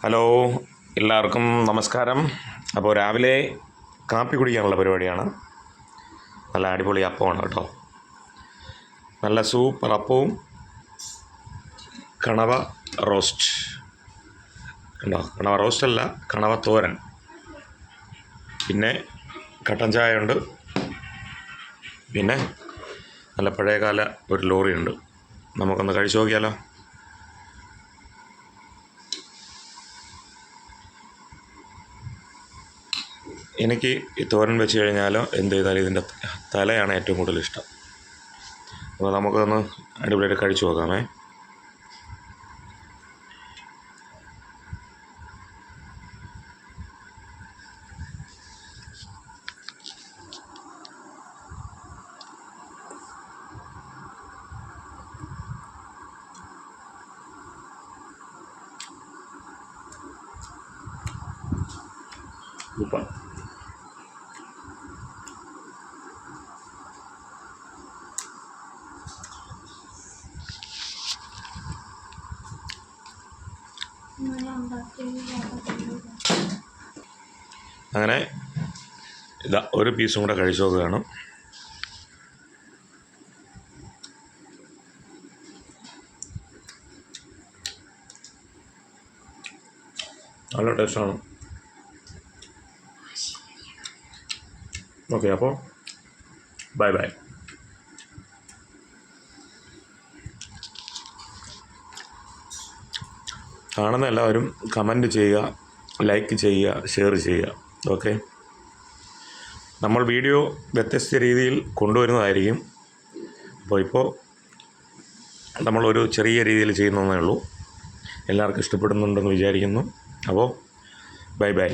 Hello, എല്ലാവർക്കും നമസ്കാരം. അപ്പോൾ രാവിലെ കാപ്പി കുടിക്കാനുള്ള പരിപാടിയാണ്. നല്ല അടിപൊളി അപ്പമാണ് കേട്ടോ. നല്ല സൂപ്പർ അപ്പവും കണവ റോസ്റ്റ്. കണ്ടോ, കണവ റോസ്റ്റല്ല, കണവ തോരൻ. പിന്നെ കട്ടൻ ചായ ഉണ്ട്. പിന്നെ നല്ല പഴയകാല ഒരു ലോറിയുണ്ട്. നമുക്കൊന്ന് കഴിച്ചു നോക്കിയാലോ. എനിക്ക് ഈ തോരൻ വെച്ച് കഴിഞ്ഞാലോ എന്ത് ചെയ്താലും ഇതിൻ്റെ തലയാണ് ഏറ്റവും കൂടുതൽ ഇഷ്ടം. അപ്പോൾ നമുക്കൊന്ന് അടിപൊളിയായിട്ട് കഴിച്ചു നോക്കാമേ. സൂപ്പർ. അങ്ങനെ ഇതാ ഒരു പീസും കൂടെ കഴിച്ചു നോക്കുകയാണ്. നല്ല ടേസ്റ്റാണ്. ഓക്കെ, അപ്പോൾ ബൈ ബൈ. കാണുന്ന എല്ലാവരും കമൻറ്റ് ചെയ്യുക, ലൈക്ക് ചെയ്യുക, ഷെയർ ചെയ്യുക. ഓക്കെ, നമ്മൾ വീഡിയോ വ്യത്യസ്ത രീതിയിൽ കൊണ്ടുവരുന്നതായിരിക്കും. ഇപ്പോൾ നമ്മളൊരു ചെറിയ രീതിയിൽ ചെയ്യുന്നതേ ഉള്ളൂ. എല്ലാവർക്കും ഇഷ്ടപ്പെടുന്നുണ്ടെന്ന് വിചാരിക്കുന്നു. അപ്പോൾ ബൈ ബൈ.